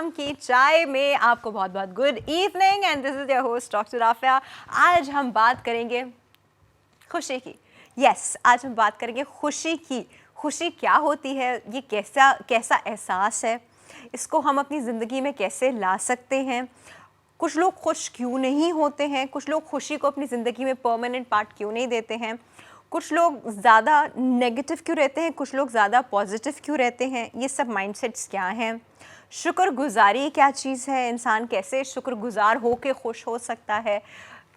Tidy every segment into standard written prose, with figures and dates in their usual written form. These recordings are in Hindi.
शाम की चाय में आपको बहुत बहुत good evening and this is your host doctor Rafia. आज हम बात करेंगे खुशी की। यस, आज हम बात करेंगे खुशी की। खुशी क्या होती है, ये कैसा एहसास है, इसको हम अपनी ज़िंदगी में कैसे ला सकते हैं। कुछ लोग खुश क्यों नहीं होते हैं, कुछ लोग खुशी को अपनी ज़िंदगी में परमानेंट पार्ट क्यों नहीं देते हैं, कुछ लोग ज़्यादा नेगेटिव क्यों रहते हैं, कुछ लोग ज़्यादा पॉजिटिव क्यों रहते हैं, ये सब माइंडसेट्स क्या हैं। शुक्रगुजारी क्या चीज़ है, इंसान कैसे शुक्रगुजार हो के खुश हो सकता है।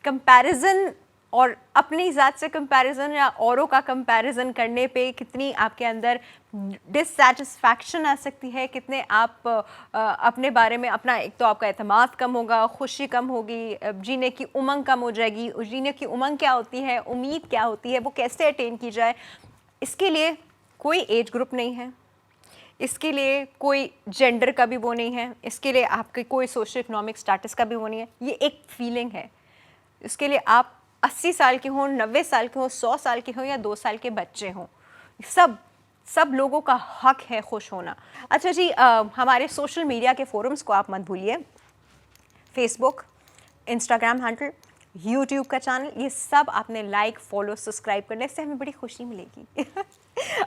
कंपैरिजन और अपनी ज़ात से कंपैरिजन या औरों का कंपैरिजन करने पे कितनी आपके अंदर डिससैटिस्फैक्शन आ सकती है, कितने आप अपने बारे में अपना, एक तो आपका एतमाद कम होगा, खुशी कम होगी, जीने की उमंग कम हो जाएगी। जीने की उमंग क्या होती है, उम्मीद क्या होती है, वो कैसे अटेन की जाए। इसके लिए कोई एज ग्रुप नहीं है, इसके लिए कोई जेंडर का भी वो नहीं है, इसके लिए आपके कोई सोशो इकोनॉमिक स्टेटस का भी वो नहीं है। ये एक फीलिंग है। इसके लिए आप 80 साल के हों, 90 साल के हों, 100 साल के हों या 2 साल के बच्चे हों, सब लोगों का हक है खुश होना। अच्छा जी, हमारे सोशल मीडिया के फोरम्स को आप मत भूलिए। फेसबुक, इंस्टाग्राम हैंडल, यूट्यूब का चैनल, ये सब आपने लाइक, फॉलो, सब्सक्राइब करने से हमें बड़ी खुशी मिलेगी।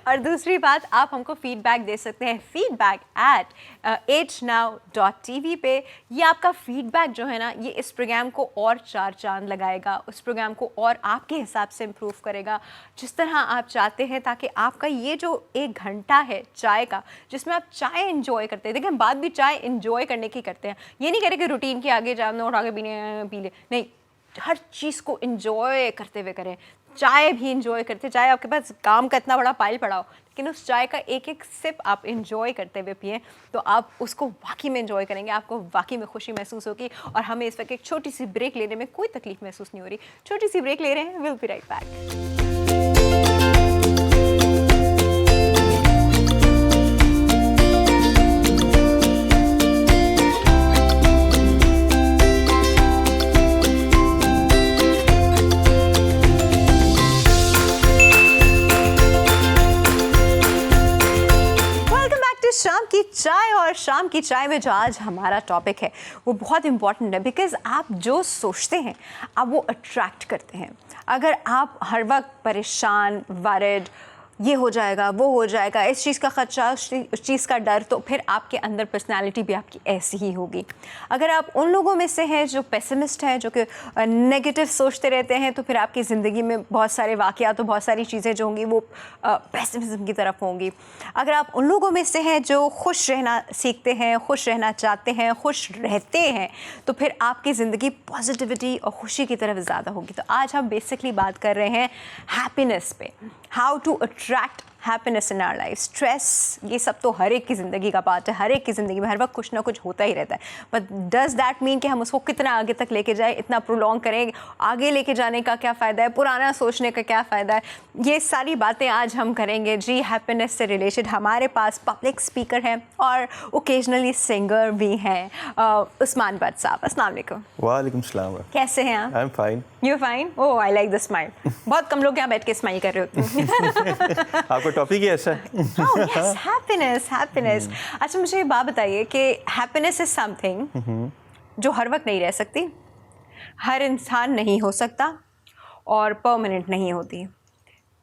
और दूसरी बात, आप हमको फीडबैक दे सकते हैं feedback@agenow.tv पे। ये आपका फीडबैक जो है ना, ये इस प्रोग्राम को और 4 चांद लगाएगा, उस प्रोग्राम को और आपके हिसाब से इम्प्रूव करेगा जिस तरह आप चाहते हैं, ताकि आपका ये जो 1 घंटा है चाय का, जिसमें आप चाय इन्जॉय करते हैं। देखिए, हम बात भी चाय इन्जॉय करने की करते हैं, ये नहीं कह रहे कि रूटीन के आगे जाना और आगे पी ले, नहीं, हर चीज़ को इन्जॉय करते हुए करें। चाय भी इंजॉय करते, चाहे आपके पास काम का इतना बड़ा पाइल पड़ा हो, लेकिन उस चाय का एक एक सिप आप इंजॉय करते हुए पिएं, तो आप उसको वाकई में इंजॉय करेंगे, आपको वाकई में खुशी महसूस होगी। और हमें इस वक्त एक छोटी सी ब्रेक लेने में कोई तकलीफ महसूस नहीं हो रही। छोटी सी ब्रेक ले रहे हैं, विल बी राइट बैक। शाम की चाय, और शाम की चाय में जो आज हमारा टॉपिक है वो बहुत इंपॉर्टेंट है, बिकॉज़ आप जो सोचते हैं आप वो अट्रैक्ट करते हैं। अगर आप हर वक्त परेशान, वरिड, ये हो जाएगा, वो हो जाएगा, इस चीज़ का खदशा, उस चीज़ का डर, तो फिर आपके अंदर पर्सनालिटी भी आपकी ऐसी ही होगी। अगर आप उन लोगों में से हैं जो पेसिमिस्ट हैं, जो कि नेगेटिव सोचते रहते हैं, तो फिर आपकी ज़िंदगी में बहुत सारे वाक़यात, तो बहुत सारी चीज़ें जो होंगी वो पेसिमिज्म की तरफ होंगी। अगर आप उन लोगों में से हैं जो खुश रहना सीखते हैं, खुश रहना चाहते हैं, खुश रहते हैं, तो फिर आपकी ज़िंदगी पॉजिटिविटी और खुशी की तरफ ज़्यादा होगी। तो आज हम बेसिकली बात कर रहे हैं हैप्पीनेस पे, how to attract happiness in our life. Stress, ये सब तो हर एक की ज़िंदगी का पार्ट है, हर एक की ज़िंदगी में हर वक्त कुछ ना कुछ होता ही रहता है। बट डज़ दैट मीन कि हम उसको कितना आगे तक लेके जाए, इतना प्रोलॉन्ग करें? आगे लेके जाने का क्या फ़ायदा है, पुराना सोचने का क्या फ़ायदा है, ये सारी बातें आज हम करेंगे जी। हैप्पीनेस से रिलेटेड हमारे पास पब्लिक स्पीकर हैं और ओकेजनली सिंगर भी हैं, उस्मान भट्ट साहब। अस्सलाम वालेकुम। वालेकुम सलाम। कैसे हैं आप? I am fine. You fine? Oh, I like the smile. बहुत कम लोग यहाँ बैठ के स्माइल कर रहे होते हैं। आपका टॉपिक ही ऐसा है। Oh, yes, happiness, happiness. अच्छा, मुझे ये बात बताइए कि हैप्पीनेस इज समथिंग जो हर वक्त नहीं रह सकती, हर इंसान नहीं हो सकता और परमानेंट नहीं होती।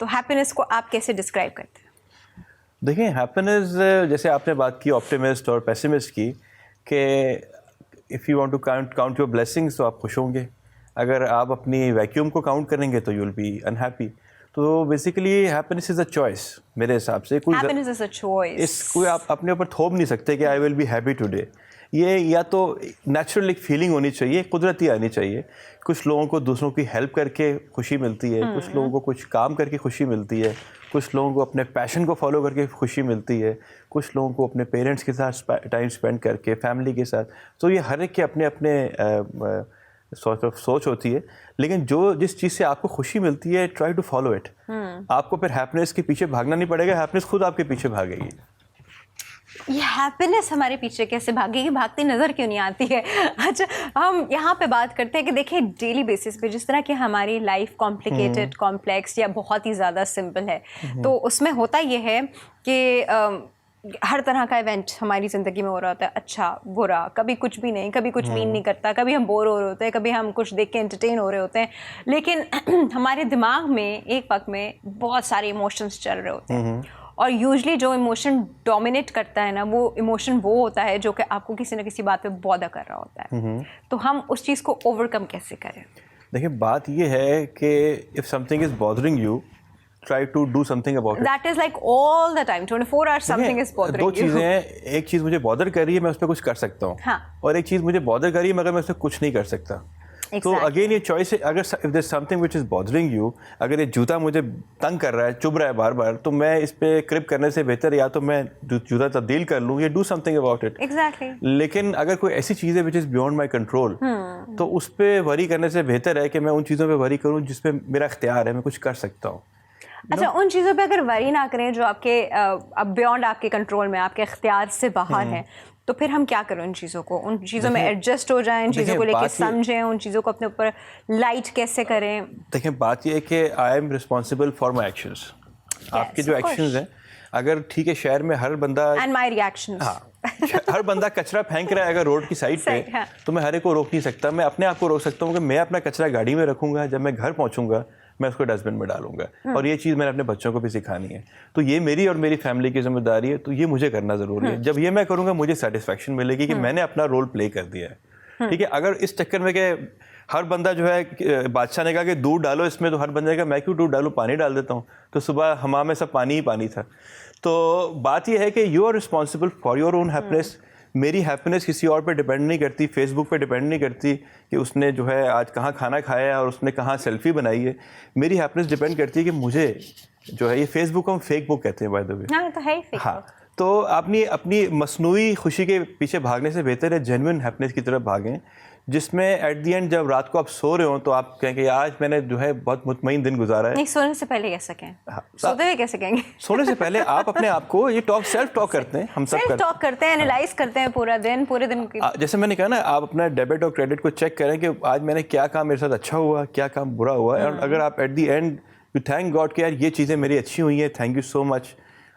तो हैप्पीनेस को आप कैसे डिस्क्राइब करते हैं? देखिए, हैप्पीनेस, जैसे आपने बात की ऑप्टिमिस्ट और पेसिमिस्ट की, कि if you want to count your blessings तो आप खुश होंगे, अगर आप अपनी वैक्यूम को काउंट करेंगे तो यू विल बी अनहैप्पी। तो basically happiness is a choice मेरे हिसाब से। Happiness is a choice. इसको आप अपने ऊपर थोप नहीं सकते कि I will be happy today. ये या तो नेचुरल एक फीलिंग होनी चाहिए, कुदरती आनी चाहिए। कुछ लोगों को दूसरों की हेल्प करके खुशी मिलती है, कुछ लोगों को कुछ काम करके खुशी मिलती है, कुछ लोगों को अपने पैशन को फॉलो करके खुशी मिलती है, कुछ लोगों को अपने पेरेंट्स के साथ टाइम स्पेंड करके, फैमिली के साथ। तो ये हर एक के अपने अपने सोच होती है, लेकिन जिस चीज़ से आपको खुशी मिलती है, ट्राई टू फॉलो इट। आपको फिर हैप्पीनेस के पीछे भागना नहीं पड़ेगा, हैप्पीनेस खुद आपके पीछे भागेगी। ये हैप्पीनेस हमारे पीछे कैसे भागेगी, भागती नज़र क्यों नहीं आती है? अच्छा, हम यहाँ पे बात करते हैं कि देखिए, डेली बेसिस पे जिस तरह की हमारी लाइफ कॉम्प्लेक्स या बहुत ही ज़्यादा सिंपल है, तो उसमें होता ये है कि हर तरह का इवेंट हमारी ज़िंदगी में हो रहा होता है, अच्छा बुरा, कभी कुछ भी नहीं, कभी कुछ मीन नहीं करता, कभी हम बोर हो रहे होते हैं, कभी हम कुछ देख के एंटरटेन हो रहे होते हैं, लेकिन हमारे दिमाग में एक वक्त में बहुत सारे इमोशंस चल रहे होते हैं और यूजुअली जो इमोशन डोमिनेट करता है ना, वो इमोशन वो होता है जो कि आपको किसी न किसी बात पे बॉदर कर रहा होता है। तो हम उस चीज़ को ओवरकम कैसे करें? देखिए बात ये है कि if something is bothering you, try to do something about it. That is like all the time, 24 hours something is bothering दो you. चीज़ें हैं, एक चीज़ मुझे बॉदर कर रही है, मैं उस पर कुछ कर सकता हूँ, हाँ. और एक चीज़ मुझे बॉदर कर रही है मगर मैं उस पर कुछ नहीं कर सकता। तो अगेन ये चॉइस है, अगर if there something which is bothering you, अगर ये जूता मुझे तंग कर रहा है, चुभ रहा है बार बार, तो मैं इस पे क्रिप करने से बेहतर या तो मैं जूता तब्दील कर लूँ या do something about it. Exactly. लेकिन अगर कोई ऐसी चीज़ है which is beyond my control, तो उस पर वरी करने से बेहतर है कि मैं उन चीज़ों पर वरी करूँ जिसपे मेरा इख्तियार है, मैं कुछ कर सकता हूँ। अच्छा, उन चीज़ों पे अगर वरी ना करें जो आपके अब बियॉन्ड आपके कंट्रोल में, आपके इख्तियार से बाहर हैं, तो फिर हम क्या करें उन चीज़ों को, उन चीज़ों में एडजस्ट हो जाएं, उन चीज़ों को लेके समझें, उन चीज़ों को अपने ऊपर लाइट कैसे करें? देखिए बात ये है कि I am responsible for my actions. आपके जो एक्शंस हैं, अगर ठीक है शहर में हर बंदा एंड माई रिएक्शंस, हाँ, हर बंदा कचरा फेंक रहा है अगर रोड की साइड पे, हाँ. तो मैं हर एक को रोक नहीं सकता। मैं अपने आप को रोक सकता हूँ कि मैं अपना कचरा गाड़ी में रखूंगा, जब मैं घर पहुंचूंगा मैं उसको डस्टबिन में डालूंगा, और ये चीज़ मैंने अपने बच्चों को भी सिखानी है। तो ये मेरी और मेरी फैमिली की जिम्मेदारी है, तो ये मुझे करना ज़रूरी है। जब ये मैं करूँगा मुझे सेटिस्फैक्शन मिलेगी कि मैंने अपना रोल प्ले कर दिया है। ठीक है, अगर इस चक्कर में कि हर बंदा जो है, बादशाह ने कहा कि दूध डालो इसमें, तो हर बंदे ने कहा मैं क्यों दूध डालूँ, पानी डाल देता हूँ, तो सुबह हमाम में सब पानी ही पानी था। तो बात यह है कि you are responsible for your own happiness. मेरी हैप्पीनेस किसी और पे डिपेंड नहीं करती, फेसबुक पे डिपेंड नहीं करती कि उसने जो है आज कहाँ खाना खाया है और उसने कहाँ सेल्फी बनाई है। मेरी हैप्पीनेस डिपेंड करती है कि मुझे जो है, ये फेसबुक हम फेक बुक कहते हैं बाय द वे। हाँ, तो है ही फेक। हाँ, तो अपनी मसनूई खुशी के पीछे भागने से बेहतर है जेन्युइन हैप्पीनेस की तरफ भागें, जिसमें एट द एंड जब रात को आप सो रहे हो तो आप कहें कि आज मैंने जो है बहुत मुतमईन दिन गुजारा है। नहीं, सोने से पहले कैसे कहें? हाँ, सोते हुए कैसे कहेंगे? सोने से पहले आप अपने आप को ये सेल्फ टॉक करते हैं, हम सब टॉक करते हैं, एनालाइज करते हैं पूरे दिन की। जैसे मैंने कहा ना, आप अपना डेबिट और क्रेडिट को चेक करें कि आज मैंने क्या काम मेरे साथ अच्छा हुआ, क्या काम बुरा हुआ, और अगर आप at the end you thank God कि यार ये चीज़ें मेरी अच्छी हुई हैं, थैंक यू सो मच,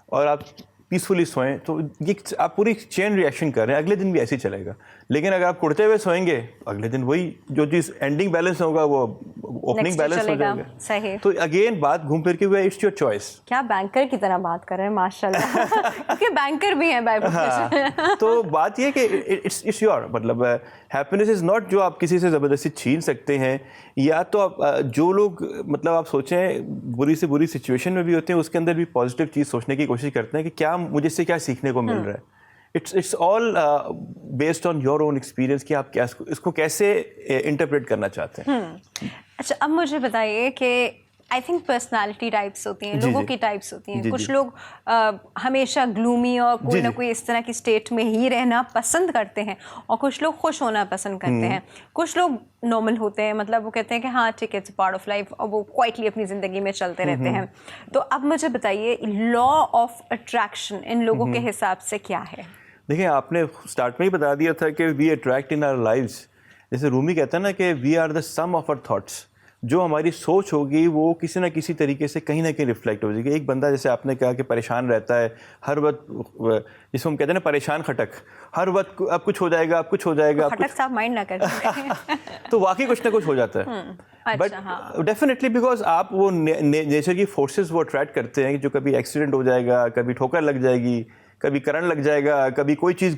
और आप पीसफुली सोएं, तो ये आप पूरी चेन रिएक्शन कर रहे हैं, अगले दिन भी ऐसे ही चलेगा। लेकिन अगर आप कुड़ते हुए सोएंगे, अगले दिन वही जो चीज़ एंडिंग बैलेंस होगा वो ओपनिंग बैलेंस हो जाएगा। सही। तो अगेन बात घूम फिर के हुआ, इट्स योर चॉइस। क्या बैंकर की तरह बात कर रहे हैं, माशाल्लाह। क्योंकि बैंकर भी हैं बाय प्रोफेशन। तो बात ये कि इट्स योर, मतलब हैप्पीनेस इज़ नॉट जो आप किसी से ज़बरदस्ती छीन सकते हैं, या तो आप जो लोग मतलब आप सोचें बुरी से बुरी सिचुएशन में भी होते हैं, उसके अंदर भी पॉजिटिव चीज़ सोचने की कोशिश करते हैं कि क्या मुझे इससे क्या सीखने को मिल रहा है। It's all based on your own experience कि आप क्या इसको कैसे इंटरप्रेट करना चाहते हैं। अच्छा, अब मुझे बताइए कि आई थिंक पर्सनालिटी टाइप्स होती हैं, लोगों की टाइप्स होती हैं। कुछ लोग हमेशा ग्लूमी और कोई ना कोई इस तरह की स्टेट में ही रहना पसंद करते हैं, और कुछ लोग खुश होना पसंद करते हैं। कुछ लोग नॉर्मल होते हैं, मतलब वो कहते हैं कि हाँ ठीक है, इट्स पार्ट ऑफ लाइफ, और वो क्वाइटली अपनी ज़िंदगी में चलते रहते हैं। तो अब मुझे बताइए, लॉ ऑफ अट्रैक्शन इन लोगों के हिसाब से क्या है? देखिए, आपने स्टार्ट में ही बता दिया था कि we attract in our lives. जैसे रूमी कहता है ना कि we are the sum of our thoughts. जो हमारी सोच होगी वो किसी ना किसी तरीके से कहीं ना कहीं रिफ्लेक्ट हो जाएगी। एक बंदा, जैसे आपने कहा कि परेशान रहता है हर वक्त, जिसको हम कहते हैं ना परेशान खटक, हर वक्त अब कुछ हो जाएगा, अब कुछ हो जाएगा, खटक साहब माइंड ना करें। तो वाकई कुछ ना कुछ हो जाता है। बट डेफिनेटली बिकॉज आप वो नेचर की फोर्सेस वो अट्रैक्ट करते हैं, जो कभी एक्सीडेंट हो जाएगा, कभी ठोकर लग जाएगी, कभी करंट लग जाएगा, कभी कोई चीज़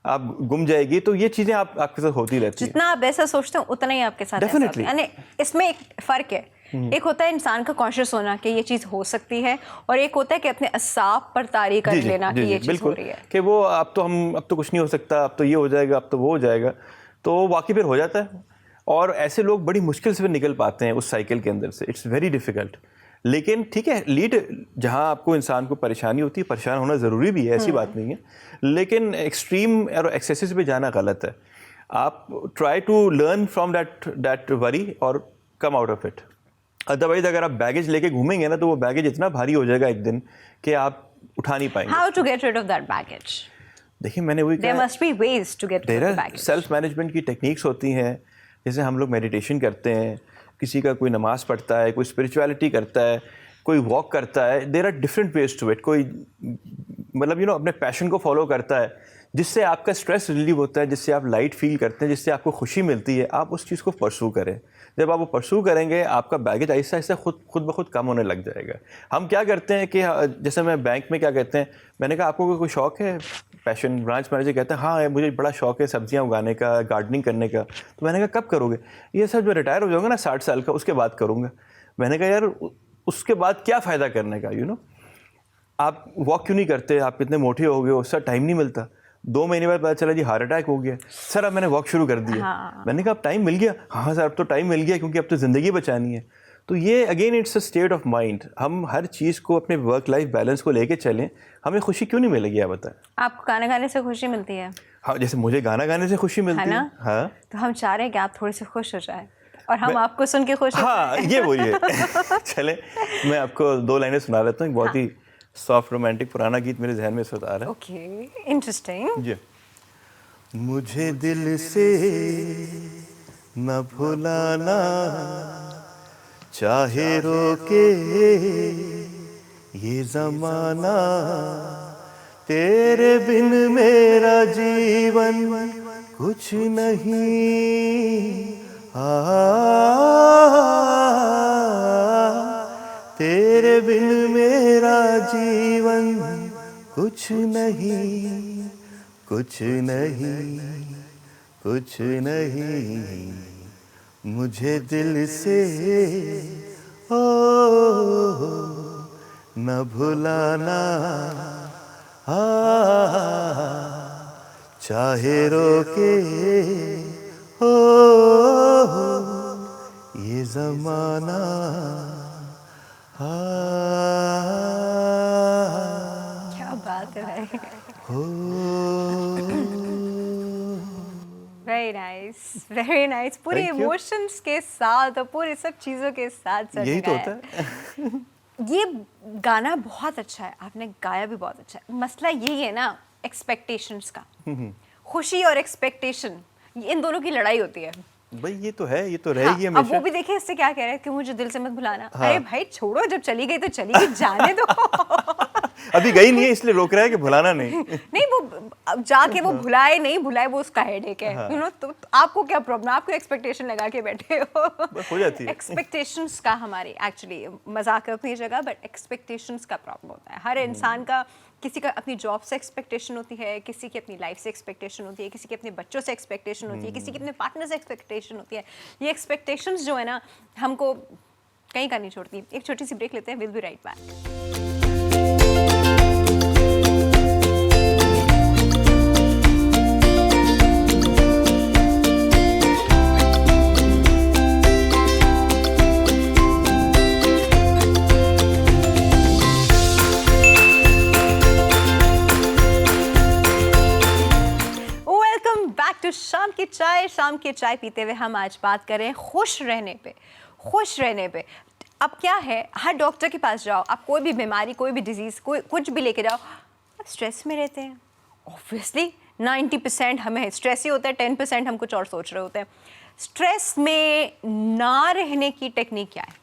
आप गुम जाएगी, तो ये चीज़ें आपके साथ होती रहती हैं। जितना आप ऐसा सोचते हो उतना ही आपके साथ ऐसा होता है। यानी इसमें एक फ़र्क है। एक होता है इंसान का कॉन्शियस होना कि ये चीज़ हो सकती है, और एक होता है कि अपने असाब पर तारी कर लेना कि ये चीज़ हो रही है, कि वो अब तो कुछ नहीं हो सकता, अब तो ये हो जाएगा, अब तो वो हो जाएगा, तो वाकई फिर हो जाता है। और ऐसे लोग बड़ी मुश्किल से निकल पाते हैं उस साइकिल के अंदर से। It's very difficult. लेकिन ठीक है, लीड जहाँ आपको इंसान को परेशानी होती है, परेशान होना ज़रूरी भी है, ऐसी बात नहीं है, लेकिन एक्सट्रीम और एक्सेसिव पे जाना गलत है। आप try to learn from that worry और come out of it. Otherwise अगर आप बैगेज लेके घूमेंगे ना, तो वो बैगेज इतना भारी हो जाएगा एक दिन कि आप उठा नहीं पाएंगे। How to get rid of that baggage? देखिए, मैंने वही कहा, there must be ways to get rid of the baggage. Self management की टेक्निक्स होती हैं। जैसे हम लोग मेडिटेशन करते हैं, किसी का कोई नमाज़ पढ़ता है, कोई स्पिरिचुअलिटी करता है, कोई वॉक करता है। There are different ways to it. कोई मतलब अपने पैशन को फॉलो करता है, जिससे आपका स्ट्रेस रिलीव होता है, जिससे आप लाइट फील करते हैं, जिससे आपको खुशी मिलती है, आप उस चीज़ को परसू करें। जब आप वो परसू करेंगे, आपका बैगेज आहिस्ता आहिस्ता खुद ब खुद कम होने लग जाएगा। हम क्या करते हैं कि जैसे मैं बैंक में क्या कहते हैं, मैंने कहा आपको कोई शौक़ है, पैशन, ब्रांच मैनेजर कहते हैं हाँ मुझे बड़ा शौक़ है सब्जियां उगाने का, गार्डनिंग करने का। तो मैंने कहा कब करोगे? ये सर जो रिटायर हो जाऊँगा ना 60 साल का, उसके बाद करूँगा। मैंने कहा यार उसके बाद क्या फ़ायदा करने का, आप वॉक क्यों नहीं करते? आप इतने मोटे हो गए हो, उससे टाइम नहीं मिलता। 2 महीने बाद पता चला जी हार्ट अटैक हो गया। सर अब मैंने वॉक शुरू कर दिया। हाँ। मैंने कहा अब टाइम मिल गया? हाँ सर अब तो टाइम मिल गया, क्योंकि अब तो ज़िंदगी बचानी है। तो ये again it's a state of mind. हम हर चीज़ को अपने वर्क लाइफ बैलेंस को लेके चलें, हमें खुशी क्यों नहीं मिलेगी आप बताएं? आपको गाना गाने से खुशी मिलती है? हाँ, जैसे मुझे गाना गाने से खुशी मिलती है। हाँ, तो हम चाह रहे हैं कि आप थोड़े से खुश हो जाए और हम आपको सुन के खुश हो हाँ ये वही है। चले मैं आपको 2 लाइनें सुना लेता हूँ। एक बहुत ही सॉफ्ट रोमांटिक पुराना गीत मेरे जहन में आ रहा है। Okay, interesting. जी। मुझे दिल से न भुलाना, चाहे रोके ये ज़माना, तेरे बिन मेरा जीवन कुछ नहीं। तेरे बिन मेरा जीवन कुछ नहीं, कुछ नहीं, कुछ नहीं। मुझे दिल से ओ न भुलाना, चाहे रोके हो ये ज़माना। क्या बात है भाई। हो वेरी नाइस, वेरी नाइस। पूरे Thank you. इमोशंस के साथ और पूरी सब चीज़ों के साथ सर यही तो गाया होता है। ये गाना बहुत अच्छा है, आपने गाया भी बहुत अच्छा है। मसला यही है ना एक्सपेक्टेशंस का। खुशी और एक्सपेक्टेशन, इन दोनों की लड़ाई होती है। भाई ये तो है, ये तो रहेगी अब हमेशा। वो भी देखिए इससे क्या कह रहे हैं कि मुझे दिल से मत भुलाना। हाँ। अरे भाई छोड़ो, जब चली गई तो चली गई, जाने दो। अभी गई नहीं है इसलिए रोक रहा है कि भुलाना नहीं। नहीं वो अब जाके वो भुलाए नहीं भुलाए वो उसका हेडेक है। तो आपको क्या प्रॉब्लम, आपको एक्सपेक्टेशन लगा के बैठे हो। हो जाती है। एक्सपेक्टेशंस का हमारे एक्चुअली मजाक अपनी जगह, बट एक्सपेक्टेशंस का प्रॉब्लम होता है हर इंसान का। किसी का अपनी जॉब से एक्सपेक्टेशन होती है, किसी की अपनी लाइफ से एक्सपेक्टेशन होती है, किसी के अपने बच्चों से एक्सपेक्टेशन होती है, किसी की अपने पार्टनर से एक्सपेक्टेशन होती है। ये एक्सपेक्टेशंस जो है ना हमको कहीं का नहीं छोड़ती। एक छोटी सी ब्रेक लेते हैं, विल बी राइट बैक। शाम की चाय पीते हुए हम आज बात कर रहे हैं खुश रहने पे। खुश रहने पे अब क्या है, हर डॉक्टर के पास जाओ, आप कोई भी बीमारी, कोई भी डिजीज़, कोई कुछ भी लेके जाओ, आप स्ट्रेस में रहते हैं। ऑब्वियसली 90% हमें स्ट्रेस ही होता है, 10% हम कुछ और सोच रहे होते हैं। स्ट्रेस में ना रहने की टेक्निक क्या है?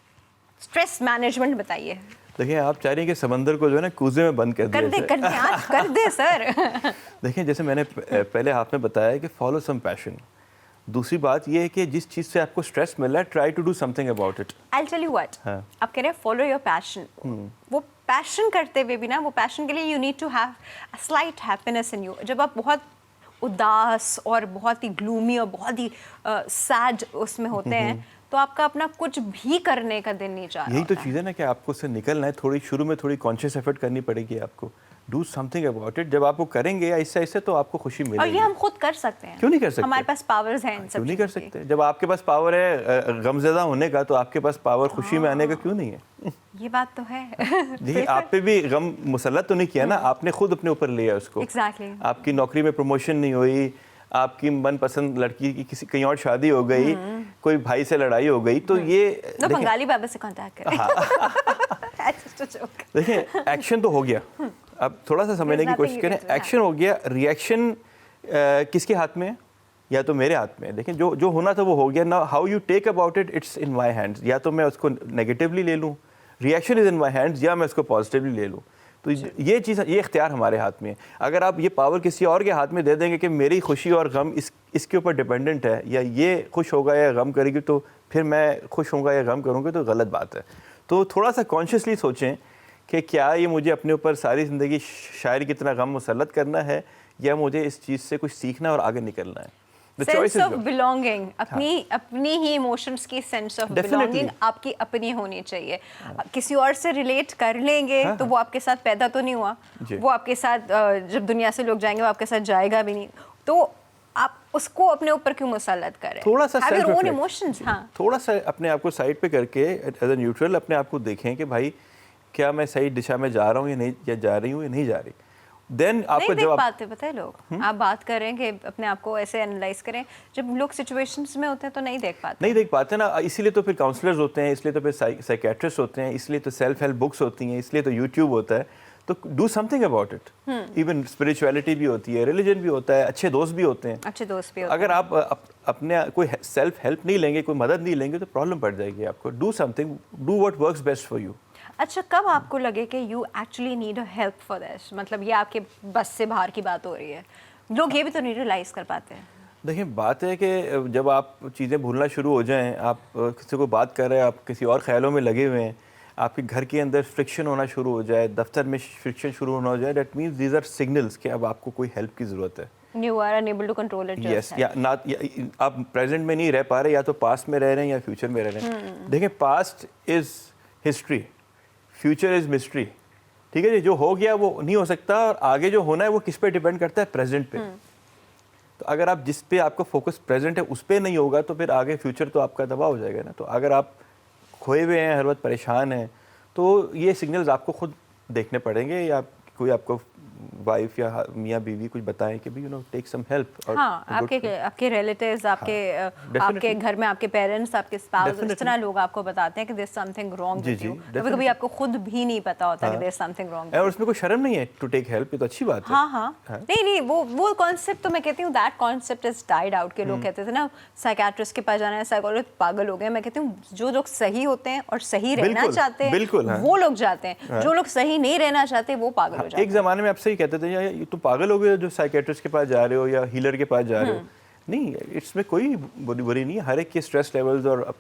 स्ट्रेस मैनेजमेंट बताइए। देखिए आप चाह रही हैं कि समंदर को जो है ना कूजे में बंद कर दे आज कर दे सर। देखिए जैसे मैंने पहले हाथ में बताया कि फॉलो सम पैशन। दूसरी बात ये है कि जिस चीज़ से आपको स्ट्रेस मिल रहा है, try to do something about it. I will tell you what, आप कह रहे हैं फॉलो योर पैशन। वो पैशन करते हुए भी ना, वो पैशन के लिए you need to have a slight happiness in you. जब आप बहुत उदास और बहुत ही ग्लूमी और बहुत ही सैड उसमें होते हैं तो आपका अपना कुछ भी करने का दिन नहीं जा रहा। यही तो चीज़ है ना कि आपको उससे निकलना है। थोड़ी शुरू में थोड़ी कॉन्शियस एफर्ट करनी पड़ेगी आपको। Do something about it. जब आपको करेंगे ऐसे ऐसे तो आपको खुशी मिलेगी। और ये हम खुद कर सकते हैं। क्यों नहीं कर सकते? हमारे पास पावर्स हैं इन सब। क्यों नहीं कर सकते? जब आपके पास पावर है गमज़दा होने का, तो आपके पास पावर खुशी में आने का क्यों नहीं है? ये बात तो है। देखिए आप पे भी गम मुसल्लत तो नहीं किया ना, आपने खुद अपने ऊपर लिया उसको। एग्जैक्टली। आपकी नौकरी में प्रमोशन नहीं हुई, आपकी मनपसंद लड़की की किसी कहीं और शादी हो गई, कोई भाई से लड़ाई हो गई, तो ये बंगाली बाबा से कांटेक्ट करें। देखिए एक्शन तो हो गया, अब थोड़ा सा समझने की कोशिश करें। एक्शन हो गया, रिएक्शन किसके हाथ में है? या तो मेरे हाथ में है। देखिए जो होना था वो हो गया। Now how you take about it, it's in my hands. या तो मैं उसको नेगेटिवली ले लूँ, reaction is in my hands, या मैं उसको पॉजिटिवली ले लूँ। तो ये चीज़, ये इख्तियार हमारे हाथ में है। अगर आप ये पावर किसी और के हाथ में दे देंगे कि मेरी खुशी और गम इसके ऊपर डिपेंडेंट है, या ये खुश होगा या गम करेगी तो फिर मैं खुश होऊंगा या गम करूँगी, तो गलत बात है। तो थोड़ा सा कॉन्शियसली सोचें कि क्या ये मुझे अपने ऊपर सारी ज़िंदगी शायरी की तरह गम मुसल्लत करना है, या मुझे इस चीज़ से कुछ सीखना और आगे निकलना है। सेंस ऑफ बिलोंगिंग, अपनी ही इमोशंस की सेंस ऑफ बिलोंगिंग आपकी अपनी होनी चाहिए। किसी और से रिलेट कर लेंगे तो वो आपके साथ पैदा तो नहीं हुआ, वो आपके साथ जब दुनिया से लोग जाएंगे वो आपके साथ जाएगा भी नहीं, तो आप उसको अपने ऊपर क्यों मुसल्लत करें? थोड़ा सा हैव योर ओन इमोशंस। हाँ, थोड़ा सा अपने आप को साइड पे करके एज ए न्यूट्रल अपने आप को देखें कि भाई क्या मैं सही दिशा में जा रहा हूँ या नहीं, या जा रही हूँ या नहीं जा रही। देन आपको नहीं देख पाते, पता है लोग। आप बात करें कि अपने आप को ऐसे एनालाइज करें, जब लोग सिचुएशंस में होते हैं तो नहीं देख पाते ना, इसीलिए तो फिर काउंसलर्स होते हैं, इसलिए तो फिर साइकेट्रिस्ट होते हैं, इसलिए तो सेल्फ हेल्प बुक्स होती हैं, इसलिए तो यूट्यूब होता है। तो do something about it. Even spirituality भी होती है, रिलीजन भी होता है, अच्छे दोस्त भी होते हैं। अगर आप अपने कोई सेल्फ हेल्प नहीं लेंगे, कोई मदद नहीं लेंगे, तो प्रॉब्लम पड़ जाएगी आपको। Do something, do what works best for you. अच्छा, कब आपको लगे कि you actually need a help for this? मतलब ये आपके बस से बाहर की बात हो रही है। लोग ये भी तो नहीं रियलाइज कर पाते हैं। देखिए, बात है कि जब आप चीज़ें भूलना शुरू हो जाएं, आप किसी को बात कर रहे हैं, आप किसी और ख्यालों में लगे हुए हैं, आपके घर के अंदर फ्रिक्शन होना शुरू हो जाए, दफ्तर में फ्रिक्शन शुरू होना हो जाए, that means these are signals कि अब आपको कोई हेल्प की ज़रूरत है। You are unable to control it Yes, yourself. या आप प्रेजेंट में नहीं रह पा रहे, या तो पास्ट में रह रहे हैं या फ्यूचर में रह रहे हैं। देखिए, past is history, future is mystery. ठीक है जी, जो हो गया वो नहीं हो सकता, और आगे जो होना है वो किस पे डिपेंड करता है? प्रेजेंट पे। तो अगर आप जिस पे आपका फोकस प्रेजेंट है उस पे नहीं होगा, तो फिर आगे फ्यूचर तो आपका तबाह हो जाएगा ना। तो अगर आप खोए हुए हैं, हर वक्त परेशान हैं, तो ये सिग्नल्स आपको खुद देखने पड़ेंगे, या कोई आपको वाइफ या मियाँ बीवी कुछ बताएं कि भी टेक सम हेल्प। हाँ, आपके रिलेटिव्स, आपके घर में आपके पेरेंट्स, आपके स्पाउस, इस तरह लोग आपको बताते हैं कि there is something wrong with you. कभी-कभी आपको खुद भी नहीं पता होता कि देयर इज समथिंग रॉन्ग। और उसमें कोई शर्म नहीं है टू टेक हेल्प, ये तो अच्छी बात है। हाँ, नहीं, वो कॉन्सेप्ट तो मैं कहती हूँ that concept is died out. के लोग कहते थे ना साइकियाट्रिस्ट के पास जाना है, साइकोलॉजिस्ट पागल हो गए। मैं कहती हूँ जो लोग सही होते हैं और सही रहना चाहते हैं वो लोग जाते हैं, जो लोग सही नहीं रहना चाहते वो पागल हो जाते हैं। एक जमाने में आप सही कहते थे, यार तुम पागल हो गए जो साइकियाट्रिस्ट के पास जा रहे हो या हीलर के पास जा रहे हो। नहीं, इसमें कोई बुरी नहीं है। हर एक के स्ट्रेस लेवल्स और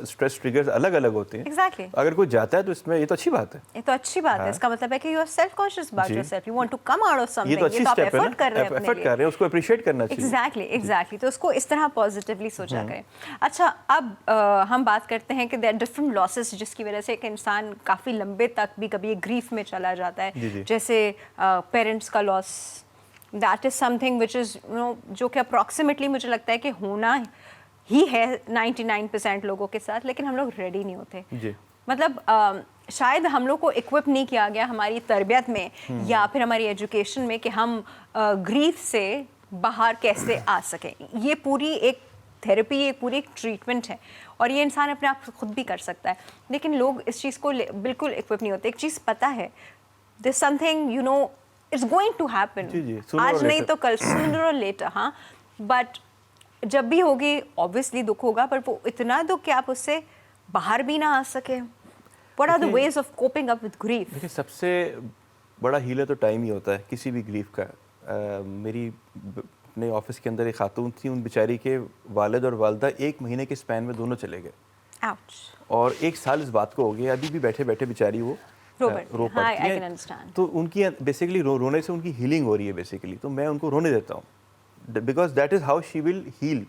स्ट्रेस ट्रिगर्स अलग अलग होते हैं। Exactly. अगर कोई जाता है तो इसमें ये तो अच्छी बात है। ये तो अच्छी बात है। इसका मतलब है कि you are self conscious about yourself, you want to come out of something. ये तो अच्छी स्टेप है ना, एफर्ट कर रहे हैं, उसको अप्रिशिएट करना चाहिए। एग्जैक्टली। तो उसको इस तरह पॉजिटिवली सोचा करें। अच्छा, अब हम बात करते हैं कि देयर आर डिफरेंट लॉसेस जिसकी वजह से एक इंसान काफ़ी लंबे तक भी कभी ग्रीफ में चला जाता है। जैसे पेरेंट्स का loss, that is something which is जो कि अप्रॉक्सीमेटली मुझे लगता है कि होना ही है 99% लोगों के साथ, लेकिन हम लोग रेडी नहीं होते जी। मतलब शायद हम लोग को इक्विप नहीं किया गया हमारी तरबियत में या फिर हमारी एजुकेशन में कि हम ग्रीफ से बाहर कैसे आ सकें। ये पूरी एक थेरेपी, ये पूरी एक ट्रीटमेंट है और ये इंसान अपने आप खुद भी कर सकता है, लेकिन लोग इस चीज़ को बिल्कुल इक्विप नहीं होते। एक चीज़ पता है, this something it's going to happen, आज नहीं तो कल, सूनर और लेटर। हाँ, बट जब भी होगी ऑब्वियसली दुख होगा, पर वो इतना दुख कि आप उससे बाहर भी ना आ सके। What are the ways of coping up with grief? देखिए, सबसे बड़ा हीलर तो टाइम ही होता है किसी भी ग्रीफ का। मेरी अपने ऑफिस के अंदर एक खातून थी, उन बेचारी के वालिद और वालदा 1 महीने के स्पैन में दोनों चले गए। Ouch. और 1 साल इस बात को हो गया, अभी भी बैठे बैठे बेचारी वो रो पड़ती है। तो उनकी बेसिकली रोने से उनकी हीलिंग हो रही है बेसिकली, तो मैं उनको रोने देता हूँ, because that is how she will heal.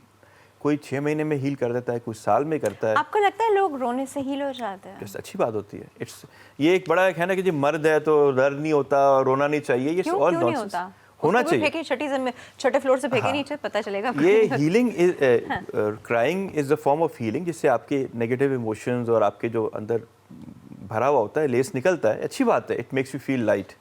कोई 6 महीने में हील कर देता है, कुछ साल में करता है। आपको लगता है लोग रोने से हील हो जाते हैं? अच्छी बात होती है। ये एक बड़ा है ना कि जो मर्द है तो दर्द नहीं होता, रोना नहीं चाहिए, ये ऑल नॉनसेंस। होना चाहिए। छोटे फ्लोर से फेंके नीचे, पता चलेगा। ये healing is, crying is a form of healing, जिससे आपके नेगेटिव इमोशंस और आपके जो अंदर भरा हुआ होता है लेस निकलता है। अच्छी बात है, it makes you feel light,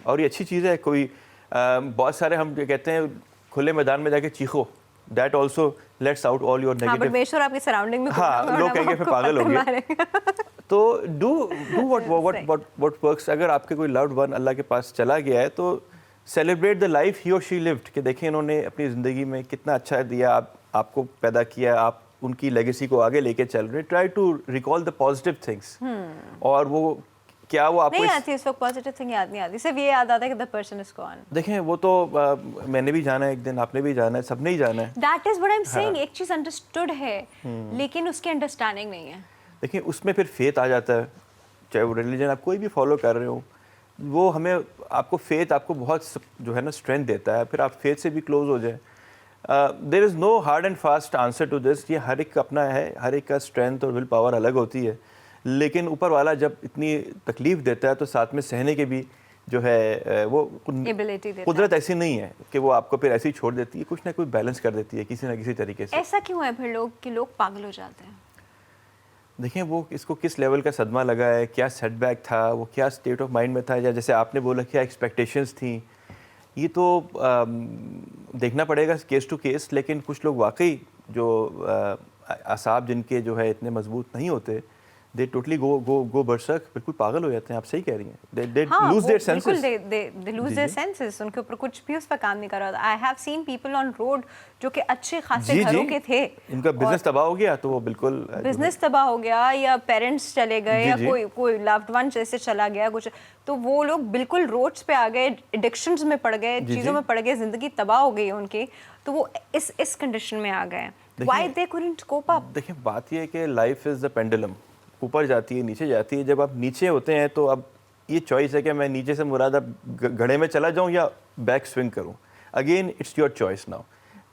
और ये अच्छी चीज़ है। कोई बहुत सारे हम कहते हैं खुले मैदान में जाके चीखो, that also lets out all your negative. आपकी सराउंडिंग में लोग कहेंगे फिर पागल हो गए। तो डू व्हाट वर्क्स। अगर आपके कोई लव्ड वन अल्लाह के पास चला गया है तो सेलिब्रेट द लाइफ ही और शी लिव्ड, कि देखें इन्होंने अपनी ज़िंदगी में कितना अच्छा दिया, आपको पैदा किया, आप उनकी लेगेसी को आगे लेके चल रहे। Try to recall the positive things, और वो क्या वो आपको नहीं आती उस वक्त, पॉजिटिव थिंग याद नहीं आती, सिर्फ ये याद आता है कि द पर्सन इज गॉन। देखें वो तो मैंने भी जाना है एक दिन, आपने भी जाना है, सबने ही जाना है। That is what I am saying, एक चीज अंडरस्टूड है लेकिन उसकी अंडरस्टैंडिंग नहीं है। देखिए उसमें फिर फेथ आ जाता है, चाहे वो रिलीजन आप कोई भी फॉलो कर रहे हो, वो हमें आपको फेथ आपको बहुत जो है ना स्ट्रेंथ देता है, फिर आप फेथ से भी क्लोज हो जाए। There is no hard and fast answer to this, ये हर एक का अपना है, हर एक का स्ट्रेंथ और विल पावर अलग होती है, लेकिन ऊपर वाला जब इतनी तकलीफ देता है तो साथ में सहने के भी जो है वो एबिलिटी देता कुदरत ऐसी नहीं है कि वो आपको फिर ऐसे ही छोड़ देती है, कुछ ना कुछ बैलेंस कर देती है किसी ना किसी तरीके से। ऐसा क्यों है फिर लोग पागल हो जाते हैं? देखें वो इसको किस लेवल का सदमा लगा है, क्या सेटबैक था, वो क्या स्टेट ऑफ माइंड में था, या जैसे आपने बोला क्या एक्सपेक्टेशंस थी, ये तो देखना पड़ेगा केस टू केस। लेकिन कुछ लोग वाकई जो असाब जिनके जो है इतने मजबूत नहीं होते, दे टोटली गो बरसक, बिल्कुल पागल हो जाते हैं। आप सही कह रही हैं, they lose their senses, they lose their senses, उनके ऊपर कुछ भी उस पर काम नहीं कर रहा। I have seen people on road जो कि अच्छे खासे घरों के थे, इनका बिजनेस तबाह हो गया तो वो बिल्कुल बिजनेस तबाह हो गया, या पेरेंट्स चले गए, या कोई लव्ड वन जैसे चला गया कुछ, तो वो लोग बिल्कुल रोड्स पे आ गए, एडिक्शंस में पड़ गए, चीज़ों में पड़ गए, जिंदगी तबाह हो गई उनकी, तो वो इस कंडीशन में आ गए। Why they couldn't cope up? देखिए बात ये है कि लाइफ इज़ द पेंडुलम, ऊपर जाती है नीचे जाती है। जब आप नीचे होते हैं तो अब ये चॉइस है कि मैं नीचे से मुराद अब घड़े में चला जाऊं या बैक स्विंग करूं। Again it's your choice now,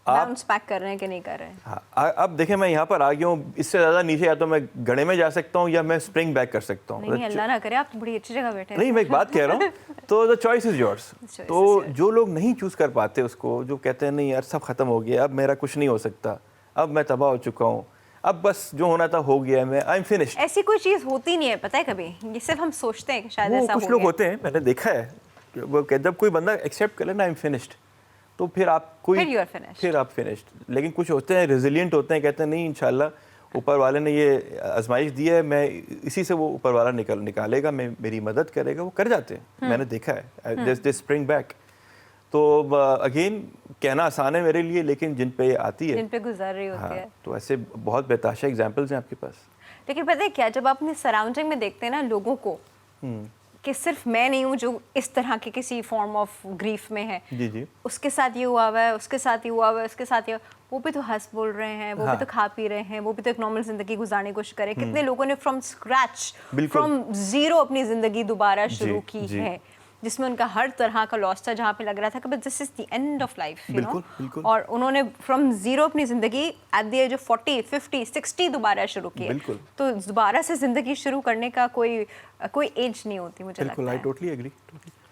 bounce back कर रहे हैं कि नहीं कर रहे हैं। हाँ, अब देखें मैं यहाँ पर आ गया हूँ, इससे ज़्यादा नीचे या तो मैं घड़े में जा सकता हूँ या मैं स्प्रिंग बैक कर सकता हूँ। नहीं अल्लाह ना करे, आप तो बड़ी अच्छी जगह बैठे हैं। नहीं मैं एक बात कह रहा हूँ, तो द चॉइस इज़ योर्स। तो जो लोग नहीं चूज़ कर पाते उसको, जो कहते हैं नहीं यार सब ख़त्म हो गया, अब मेरा कुछ नहीं हो सकता, अब मैं तबाह हो चुका हूँ, अब बस जो होना था हो गया, मैं आई एम फिनिश्ड। ऐसी कोई चीज़ होती नहीं है, पता है कभी, ये सिर्फ हम सोचते हैं कि शायद ऐसा हो कुछ लोग होते हैं, मैंने देखा है, वो जब कोई बंदा एक्सेप्ट कर लेना आई एम फिनिश्ड, तो फिर आप फिर आप फिनिश्ड। लेकिन कुछ होते हैं रेजिलिएंट होते हैं, कहते हैं नहीं इंशाल्लाह ऊपर वाले ने ये आजमाइश दी है, मैं इसी से वो ऊपर वाला निकालेगा, मैं मेरी मदद करेगा, वो कर जाते हैं। मैंने देखा है दे स्प्रिंग बैक। तो अगेन कहना आसान है मेरे लिए, लेकिन जिन पे आती है, जिन पे गुजर रही होती है, तो ऐसे बहुत बेताशा एग्जांपल्स हैं आपके पास। लेकिन पता है क्या, जब आप अपने सराउंडिंग में देखते हैं ना लोगों को, कि सिर्फ मैं नहीं हूँ जो इस तरह के किसी फॉर्म ऑफ ग्रीफ में है, जी उसके साथ ये हुआ हुआ है, उसके साथ ये हुआ हुआ है, उसके साथ ये, वो भी तो हंस बोल रहे हैं, वो भी तो खा पी रहे हैं, वो भी तो एक नॉर्मल जिंदगी गुजारने की कोशिश करे। कितने लोगों ने फ्रॉम स्क्रैच, फ्रॉम जीरो अपनी जिंदगी दोबारा शुरू की है, जिसमें उनका हर तरह का लॉस था, जहाँ पे लग रहा था कि बस this is the end of life, you know. और उन्होंने फ्रॉम जीरो अपनी जिंदगी एट द एज ऑफ 40, 50, 60 दोबारा शुरू की है। तो दोबारा से जिंदगी शुरू करने का कोई एज नहीं होती, मुझे लगता है। I totally agree.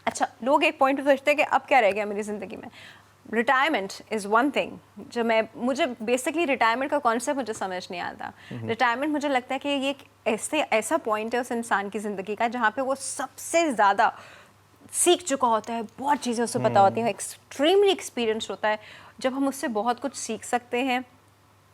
अच्छा, लोग एक पॉइंट सोचते हैं कि अब क्या रह गया मेरी जिंदगी में। रिटायरमेंट इज़ वन थिंग, जो मुझे बेसिकली रिटायरमेंट का कॉन्सेप्ट मुझे समझ नहीं आता। रिटायरमेंट मुझे लगता है कि ये एक ऐसा पॉइंट है उस इंसान की ज़िंदगी का जहाँ पे वो सबसे ज़्यादा सीख चुका होता है, बहुत चीज़ें उसे पता होती हैं, एक्सट्रीमली एक्सपीरियंस होता है। जब हम उससे बहुत कुछ सीख सकते हैं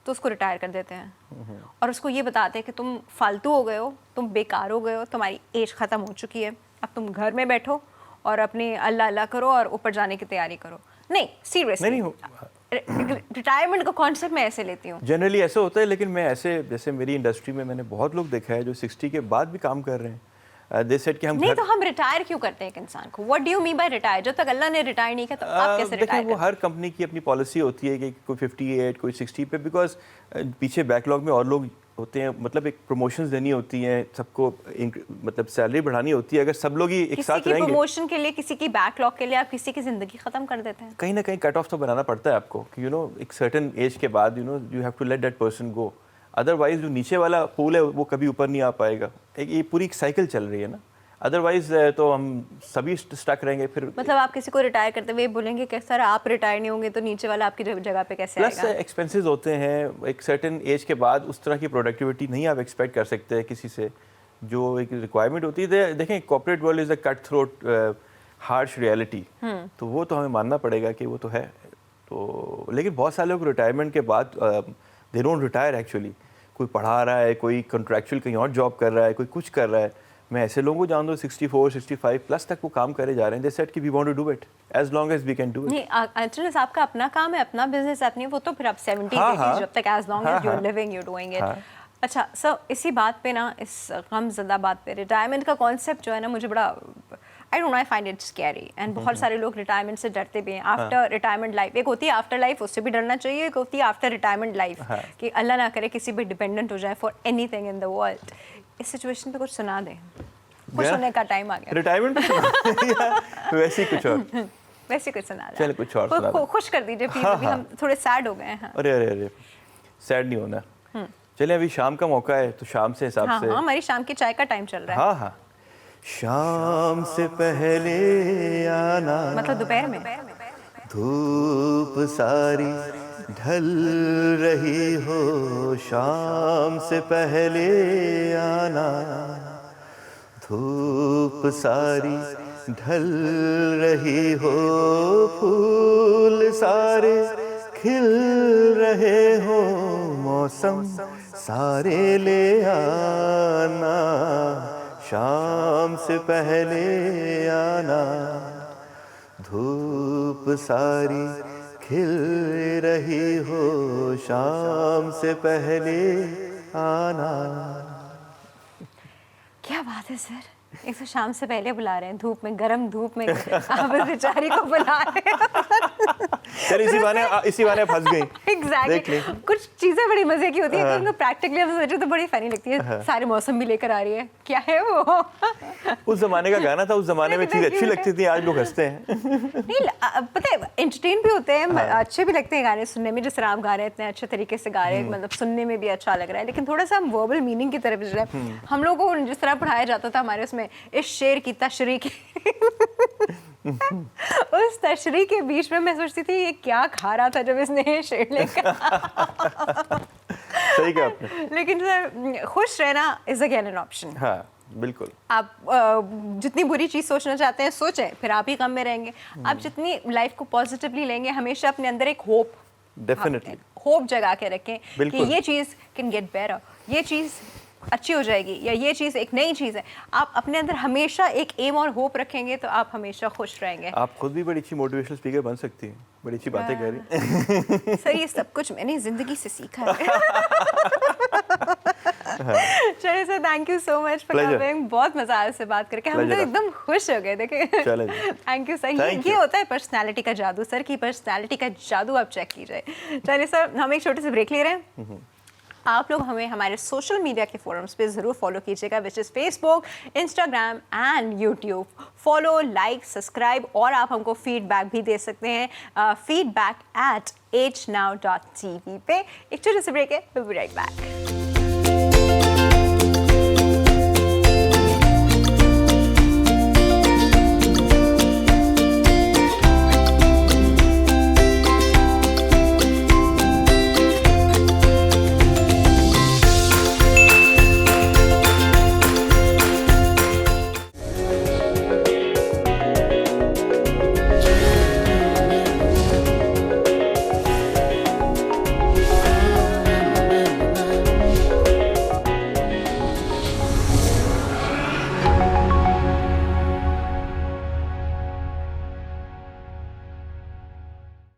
तो उसको रिटायर कर देते हैं और उसको ये बताते हैं कि तुम फालतू हो गए हो, तुम बेकार हो गए हो, तुम्हारी एज ख़त्म हो चुकी है, अब तुम घर में बैठो और अपने अल्लाह अल्लाह करो और ऊपर जाने की तैयारी करो। नहीं, सीरियसली रिटायरमेंट का कॉन्सेप्ट मैं ऐसे लेती हूँ। जनरली ऐसे होता है, लेकिन मैं ऐसे, जैसे मेरी इंडस्ट्री में मैंने बहुत लोग देखा है जो 60 के बाद भी काम कर रहे हैं। They said कि हम नहीं, तो हम रिटायर क्यों करते हैं एक इंसान को? What do you mean by retire? जब तक अल्लाह ने रिटायर नहीं किया तो आप कैसे रिटायर? देखिए वो हर कंपनी की अपनी पॉलिसी होती है कि कोई 58 कोई 60 पे, बिकॉज पीछे बैकलॉग में और लोग होते हैं, मतलब एक प्रमोशंस देनी होती हैं सबको, मतलब सैलरी बढ़ानी होती है। अगर सब लोग ही एक साथ रहेंगे, प्रमोशन के लिए, किसी की बैकलॉग के लिए आप किसी की जिंदगी खत्म कर देते हैं। कहीं ना कहीं कट ऑफ तो बनाना पड़ता है आपको कि यू नो एक सर्टेन एज के बाद you have to let that person go, otherwise जो नीचे वाला पूल है वो कभी ऊपर नहीं आ पाएगा। ये पूरी एक साइकिल चल रही है ना, अदरवाइज तो हम सभी स्टक रहेंगे। फिर मतलब आप किसी को रिटायर करते हुए बोलेंगे कि सर आप रिटायर नहीं होंगे तो नीचे वाला आपकी जगह पे कैसे आएगा? प्लस एक्सपेंसेस होते हैं, एक सर्टेन एज के बाद उस तरह की प्रोडक्टिविटी नहीं आप एक्सपेक्ट कर सकते हैं किसी से, जो एक रिक्वायरमेंट होती है। देखें corporate world is a cut throat harsh reality, तो वो तो हमें मानना पड़ेगा कि वो तो है। तो लेकिन बहुत सारे लोग रिटायरमेंट के बाद दे डोंट रिटायर एक्चुअली। कोई पढ़ा रहा है, कोई कॉन्ट्रैक्चुअल कहीं और जॉब कर रहा है, कोई कुछ कर रहा है। मैं ऐसे लोगों को जानता हूँ 64, 65 प्लस तक वो काम करे जा रहे हैं। दे सेड कि we want to do it as long as we can do it. नहीं, एक्चुअली आपका अपना काम है, अपना बिजनेस, अपनी, वो तो फिर आप 70 जब तक as long as you are living you doing it. अच्छा सर, इसी बात पे ना, इस गमज़दा बात पे, रिटायरमेंट का कॉन्सेप्ट जो है ना, मुझे बड़ा I don't know, I find it scary. And बहुत सारे लोग रिटायरमेंट से डरते भी हैं। आफ्टर रिटायरमेंट लाइफ, एक होती है आफ्टर लाइफ, उससे भी डरना चाहिए। एक होती है आफ्टर रिटायरमेंट लाइफ, कि अल्लाह ना करे किसी पे डिपेंडेंट हो जाए for anything in the world. इस सिचुएशन पे कुछ सुना दें, खुश होने का टाइम आ गया। रिटायरमेंट वैसे ही कुछ और, वैसे कुछ सुना दें, चल कुछ और सुना दो। खुश कर दीजिए प्लीज। अभी हम थोड़े सैड हो गए हैं। अरे अरे अरे, सैड नहीं होना। चलिए, अभी शाम का मौका है, तो शाम से हिसाब हाँ से, हाँ, हमारी शाम की चाय का टाइम चल रहा है। हाँ हाँ, शाम से पहले आना, मतलब दोपहर में। धूप सारी ढल रही हो, शाम से पहले आना, धूप सारी ढल रही हो, फूल सारे खिल रहे हो, मौसम सारे ले आना, शाम से पहले आना, धूप सारी खिल रही हो, शाम से पहले आना। क्या बात है सर, एक तो शाम से पहले बुला रहे हैं, धूप में, गर्म धूप में आप इस बेचारी को बुला रहे हैं। चल, इसी बहाने फंस गई। एग्जैक्टली, कुछ चीजें बड़ी मजे की होती है, तो उनको प्रैक्टिकली हम सोचे तो बड़ी फनी लगती है। सारे मौसम भी लेकर आ रही है, क्या है वो? उस जमाने का गाना था, उस जमाने में चीज अच्छी लगती थी, आज लोग हंसते हैं। नहीं, पता है, एंटरटेन भी होते हैं, अच्छे भी लगते हैं गाने सुनने में। जिस तरह आप गा रहे हैं, इतने अच्छे तरीके से गा रहे हैं, मतलब सुनने में भी अच्छा लग रहा है। लेकिन थोड़ा सा हम वर्बल मीनिंग की तरफ जो है, हम लोगों को जिस तरह पढ़ाया जाता था हमारे उसमें, इस शेर की तशरीह की उस तशरीह के बीच में मैं सोचती थी ये क्या खा रहा था जब इसने ये शेर लेकर। सही कहा आपने। लेकिन सर, खुश रहना इज अगेन एन ऑप्शन। हाँ बिल्कुल। आप जितनी बुरी चीज़ सोचना चाहते हैं सोचें, फिर आप ही गम में रहेंगे। आप जितनी लाइफ को पॉजिटिवली लेंगे, हमेशा अपने अंदर एक होप, डेफिनेटली होप जगा के रखें कि बिल्कुल। ये चीज़ कैन गेट बेटर, ये चीज़ अच्छी हो जाएगी, या ये चीज़ एक नई चीज़ है। आप अपने अंदर हमेशा एक एम और होप रखेंगे तो आप हमेशा खुश रहेंगे। आप खुद भी बड़ी अच्छी मोटिवेशनल स्पीकर बन सकती हैं, बड़ी अच्छी बातें कह रही हैं। सर, ये सब कुछ मैंने जिंदगी से सीखा है। चलिए sir, thank you so much for coming. बहुत मजा आया उससे बात करके, हम तो एकदम खुश हो गए। देखिए, थैंक यू सर। ये होता है पर्सनालिटी का जादू। सर की पर्सनालिटी का जादू आप चेक कीजिए। चलिए सर, हम एक छोटे से ब्रेक ले रहे हैं। आप लोग हमें हमारे सोशल मीडिया के फोरम्स पे ज़रूर फॉलो कीजिएगा, which is Facebook, Instagram and YouTube. Follow, like, subscribe, और आप हमको फीडबैक भी दे सकते हैं, feedback@agenow.tv पे। एक छोटे से ब्रेक है, we'll be right back.